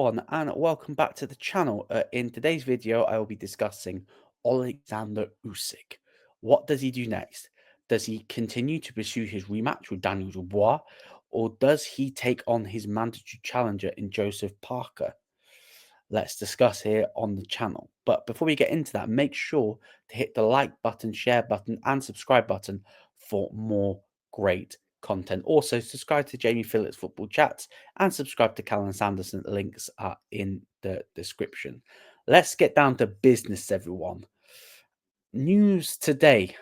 everyone, and welcome back to the channel. In today's video, I will be discussing Oleksandr Usyk. What does he do next? Does he continue to pursue his rematch with Daniel Dubois, or does he take on his mandatory challenger in Joseph Parker? Let's discuss here on the channel. But before we get into that, make sure to hit the like button, share button, and subscribe button for more great content. Also, subscribe to Jamie Phillips Football Chats and subscribe to Callum Sanderson. Links are in the description. Let's get down to business, everyone. News today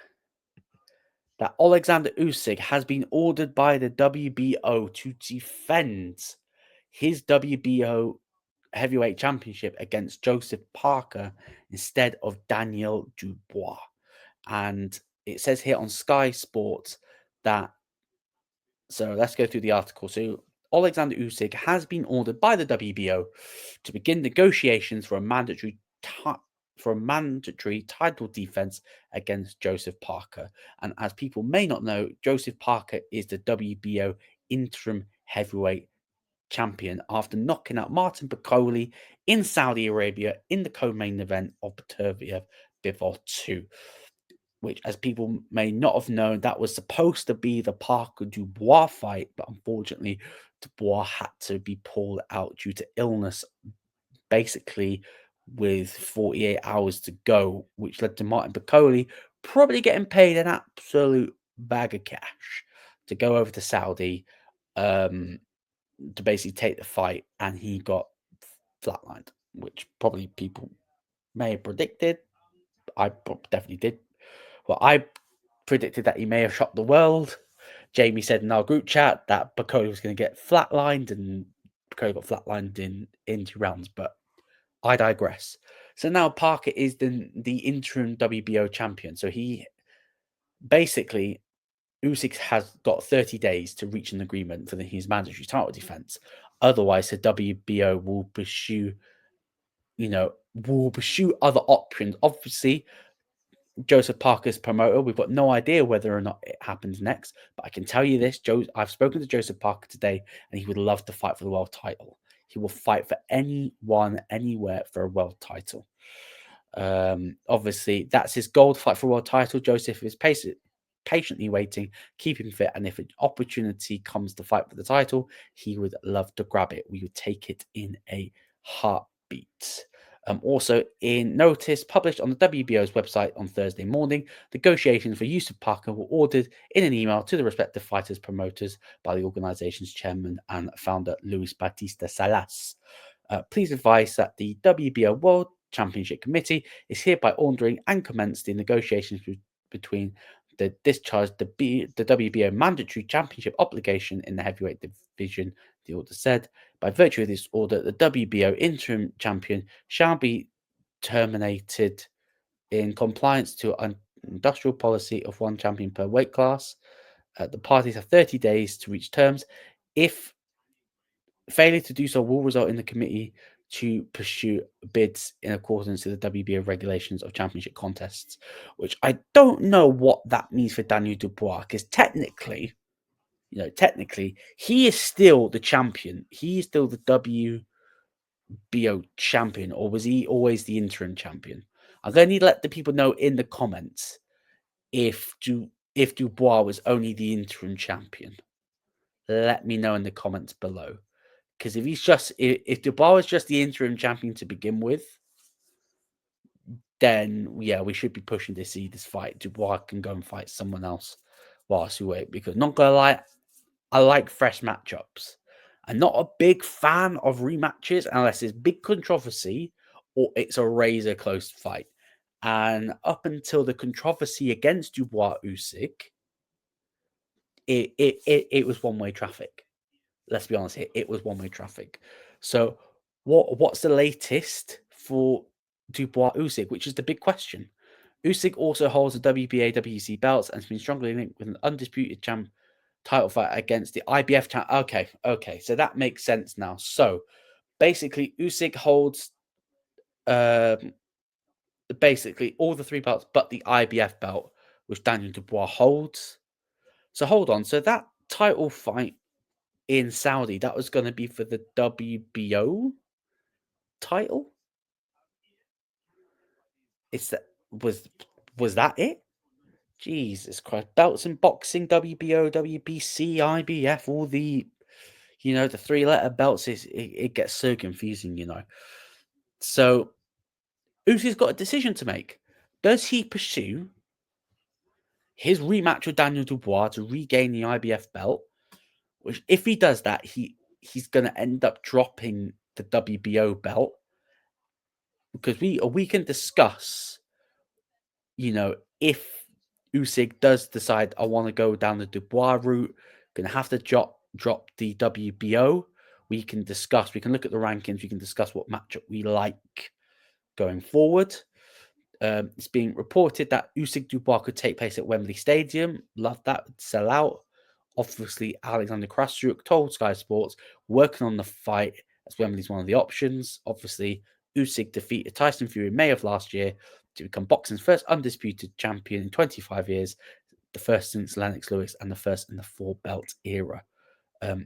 that Oleksandr Usyk has been ordered by the WBO to defend his WBO heavyweight championship against Joseph Parker instead of Daniel Dubois. And it says here on Sky Sports that, so let's go through the article. So Oleksandr Usyk has been ordered by the WBO to begin negotiations for a mandatory title defense against Joseph Parker. And as people may not know, Joseph Parker is the WBO interim heavyweight champion after knocking out Martin Bakole in Saudi Arabia in the co-main event of Beterbiev Bivol 2, which, as people may not have known, that was supposed to be the Parker Dubois fight, but unfortunately Dubois had to be pulled out due to illness, basically with 48 hours to go, which led to Martin Bakole probably getting paid an absolute bag of cash to go over to Saudi to basically take the fight, and he got flatlined, which probably people may have predicted. I definitely did. Well, I predicted that he may have shocked the world. Jamie said in our group chat that Bakole was going to get flatlined, and Bakole got flatlined in 2 rounds, but I digress. So now Parker is the interim WBO champion. So he basically, Usyk has got 30 days to reach an agreement for his mandatory title defense. Otherwise, the WBO will pursue other options. Obviously, Joseph Parker's promoter, we've got no idea whether or not it happens next. But I can tell you this, I've spoken to Joseph Parker today, and he would love to fight for the world title. He will fight for anyone, anywhere for a world title. Obviously, that's his goal, to fight for a world title. Joseph is patiently waiting, keeping fit, and if an opportunity comes to fight for the title, he would love to grab it. We would take it in a heartbeat. Also, in notice published on the WBO's website on Thursday morning, negotiations for Yusuf Parker were ordered in an email to the respective fighters' promoters by the organization's chairman and founder, Luis Batista Salas. Please advise that the WBO World Championship Committee is hereby ordering and commenced the negotiations between the WBO mandatory championship obligation in the heavyweight division, the order said. By virtue of this order, the WBO interim champion shall be terminated in compliance to an industrial policy of 1 champion per weight class. The parties have 30 days to reach terms. If failure to do so will result in the committee to pursue bids in accordance with the WBO regulations of championship contests, which I don't know what that means for Daniel Dubois, because technically, he is still the champion. He is still the WBO champion, or was he always the interim champion? I'm going to need to let the people know in the comments if Dubois was only the interim champion. Let me know in the comments below. Because if Dubois was just the interim champion to begin with, then yeah, we should be pushing to see this fight. Dubois can go and fight someone else whilst we wait. Because not gonna lie, I like fresh matchups. I'm not a big fan of rematches unless there's big controversy or it's a razor close fight. And up until the controversy against Dubois Usyk, it was one-way traffic. Let's be honest here, it was one-way traffic. So what's the latest for Dubois Usyk, which is the big question? Usyk also holds the WBA, WEC belts and has been strongly linked with an undisputed title fight against the IBF champ. Okay, so that makes sense now. So basically, Usyk holds basically all the 3 belts but the IBF belt, which Daniel Dubois holds. So hold on, so that title fight in Saudi, that was going to be for the WBO, title? It's that was that it? Jesus Christ. Belts in boxing, WBO, WBC, IBF, all the the three-letter belts it gets so confusing. So Usyk's got a decision to make. Does he pursue his rematch with Daniel Dubois to regain the IBF belt? Which, if he does that, he's going to end up dropping the WBO belt, because we can discuss, if Usyk does decide, I want to go down the Dubois route, going to have to drop the WBO. We can discuss. We can look at the rankings. We can discuss what matchup we like going forward. It's being reported that Usyk Dubois could take place at Wembley Stadium. Love that. Sell out. Obviously, Alexander Krassyuk told Sky Sports, working on the fight as Wembley's one of the options. Obviously, Usyk defeated Tyson Fury in May of last year to become boxing's first undisputed champion in 25 years, the first since Lennox Lewis and the first in the four-belt era.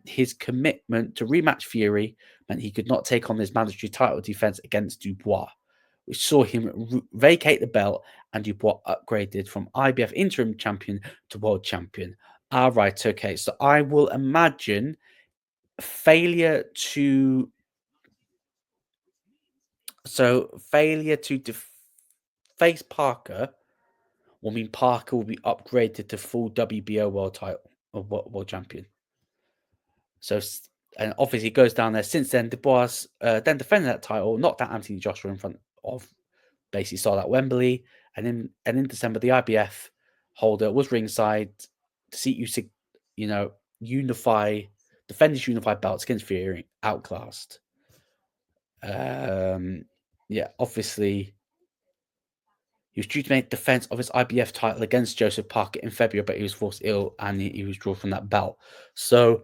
His commitment to rematch Fury meant he could not take on his mandatory title defense against Dubois, which saw him vacate the belt, and Dubois upgraded from IBF interim champion to world champion. All right, okay. So I will imagine failure to face Parker will mean Parker will be upgraded to full WBO world title or world champion. So, and obviously goes down there. Since then, Dubois then defended that title, knocked out Anthony Joshua in front of basically saw that Wembley, and in December the IBF holder was ringside to see Usyk, defend his unified belts against Fury, outclassed. Obviously he was due to make defense of his IBF title against Joseph Parker in February, but he was forced ill and he was drawn from that belt. So,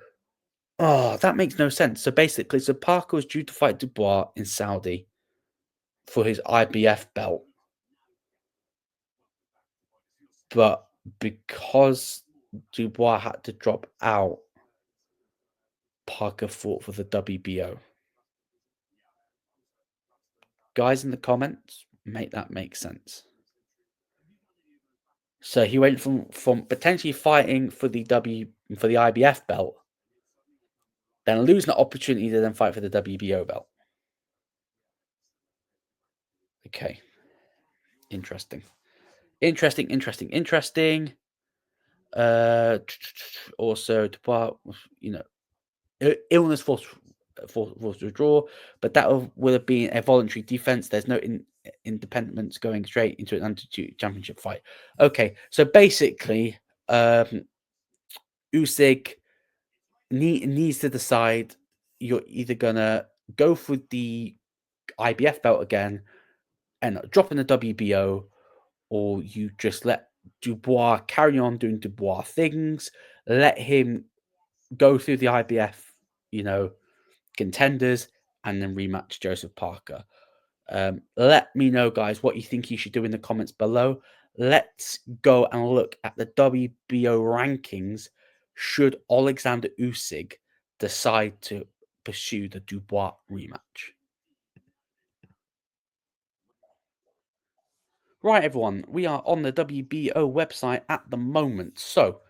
that makes no sense. So basically, Parker was due to fight Dubois in Saudi for his IBF belt. But because Dubois had to drop out, Parker fought for the WBO. Guys in the comments, make that make sense. So he went from potentially fighting for the IBF belt, then losing the opportunity to then fight for the WBO belt. Okay. Interesting. Also, Dubois, illness forced to draw, but that would have been a voluntary defense. There's no independence going straight into an undisputed championship fight. Okay, so basically, Usyk needs to decide. You're either gonna go for the IBF belt again and drop in the WBO, or you just let Dubois carry on doing Dubois things, let him go through the IBF, contenders, and then rematch Joseph Parker. Let me know, guys, what you think you should do in the comments below. Let's go and look at the WBO rankings should Oleksandr Usyk decide to pursue the Dubois rematch. Right, everyone, we are on the WBO website at the moment. So,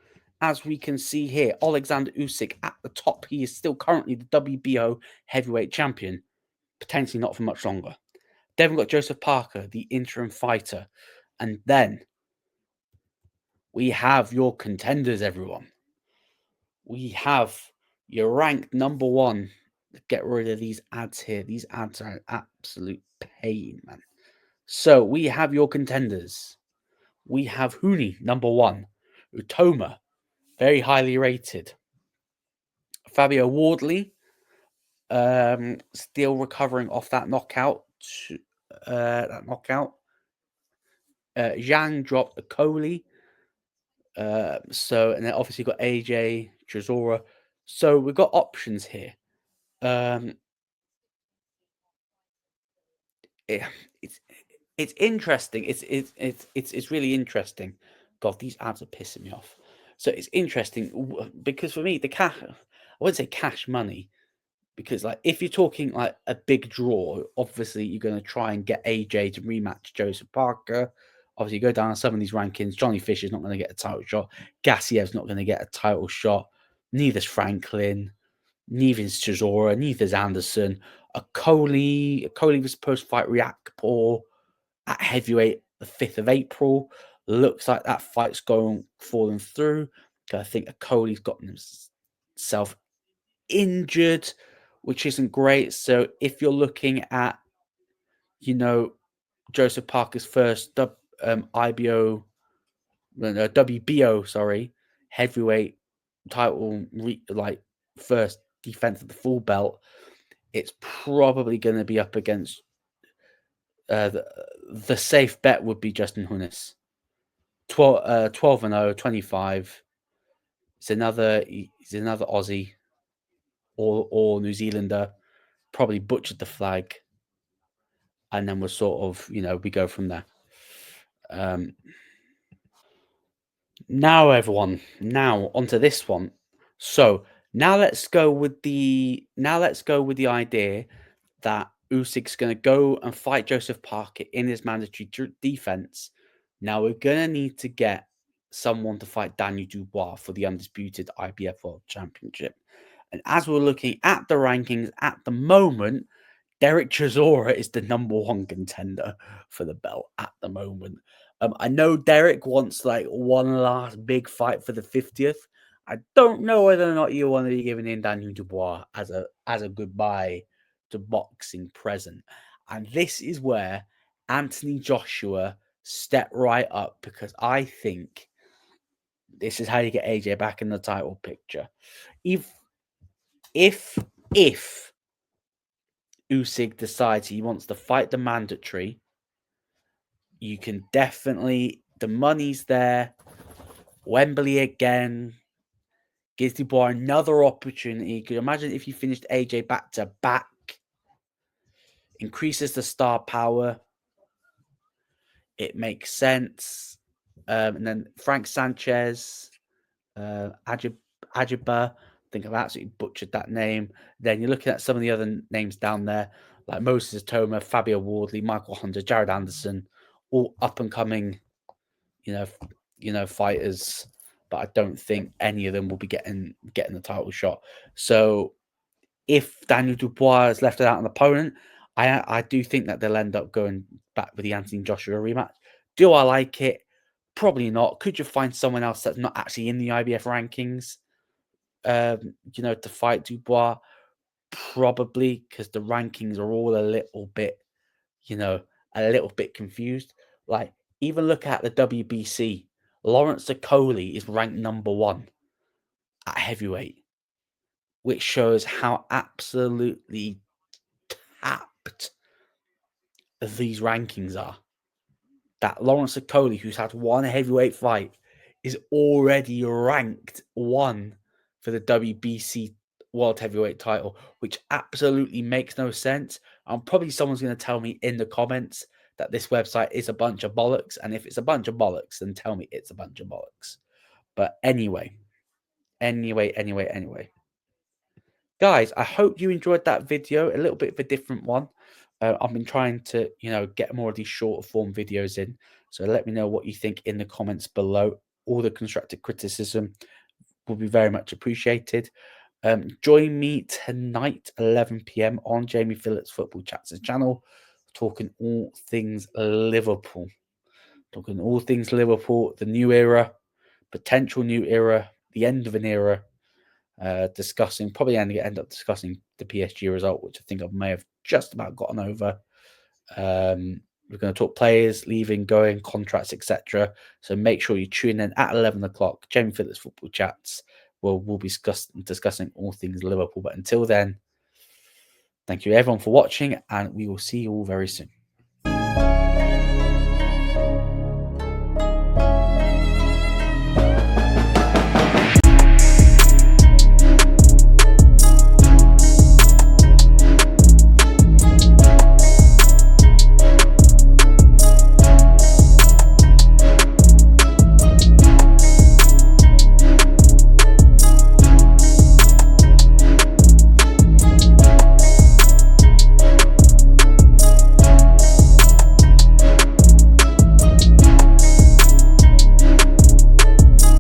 as we can see here, Oleksandr Usyk at the top. He is still currently the WBO heavyweight champion, potentially not for much longer. Then we've got Joseph Parker, the interim fighter. And then we have your contenders, everyone. We have your ranked number one. Get rid of these ads here. These ads are an absolute pain, man. So we have your contenders. We have Huni, number one. Utoma, very highly rated. Fabio Wardley, still recovering off that knockout. Zhang dropped the Coley. And then obviously got AJ Chisora. So we've got options here. It's interesting. It's really interesting. God, these ads are pissing me off. So it's interesting because for me, the cash, I wouldn't say cash money. Because, like, if you're talking like a big draw, obviously you're going to try and get AJ to rematch Joseph Parker. Obviously, you go down some of these rankings. Johnny Fisher's not going to get a title shot. Gassiev's not going to get a title shot. Neither's Franklin. Neither's Chisora. Neither's Anderson. A Coley was supposed to fight Riakporhe at heavyweight the 5th of April. Looks like that fight's falling through. I think Coley's gotten himself injured, which isn't great. So if you're looking at, Joseph Parker's first WBO, heavyweight title, first defense of the full belt, it's probably going to be up against the safe bet would be Justin Hunnis. 12-0, 25. He's another Aussie or New Zealander. Probably butchered the flag, and then we're sort of, we go from there. Now, everyone, onto this one. So now let's go with the idea that Usyk's going to go and fight Joseph Parker in his mandatory defense. Now we're going to need to get someone to fight Daniel Dubois for the undisputed IBF World Championship. And as we're looking at the rankings at the moment, Derek Chisora is the number 1 contender for the belt at the moment. I know Derek wants like one last big fight for the 50th. I don't know whether or not you want to be giving in Daniel Dubois as a goodbye to boxing present. And this is where Anthony Joshua stepped right up, because I think this is how you get AJ back in the title picture. If Usyk decides he wants to fight the mandatory, you can definitely, the money's there. Wembley again gives Dubois another opportunity. Could you imagine if you finished AJ back to back? Increases the star power. It makes sense. And then Frank Sanchez, Ajiba. I think I've absolutely butchered that name. Then you're looking at some of the other names down there, like Moses Toma, Fabio Wardley, Michael Hunter, Jared Anderson, all up and coming, fighters. But I don't think any of them will be getting the title shot. So if Daniel Dubois is left without an opponent, I do think that they'll end up going back with the Anthony Joshua rematch. Do I like it? Probably not. Could you find someone else that's not actually in the IBF rankings, to fight Dubois? Probably, because the rankings are all a little bit confused. Like, even look at the WBC. Lawrence Okoli is ranked number 1 at heavyweight, which shows how absolutely tapped these rankings are. That Lawrence Okoli, who's had 1 heavyweight fight, is already ranked 1 for the WBC World Heavyweight title, which absolutely makes no sense. And probably someone's going to tell me in the comments that this website is a bunch of bollocks. And if it's a bunch of bollocks, then tell me it's a bunch of bollocks. But anyway. Guys, I hope you enjoyed that video. A little bit of a different one. I've been trying to, get more of these shorter form videos in. So let me know what you think in the comments below. All the constructive criticism will be very much appreciated. Join me tonight, 11 p.m. on Jamie Phillips Football Chats channel, talking all things Liverpool. The new era, potential new era, the end of an era. Probably end up discussing the PSG result, which I think I may have just about gotten over. We're going to talk players leaving, going, contracts, etc. So make sure you tune in at 11 o'clock. Jamie Phillips Football Chats. We'll be discussing all things Liverpool. But until then, thank you everyone for watching, and we will see you all very soon.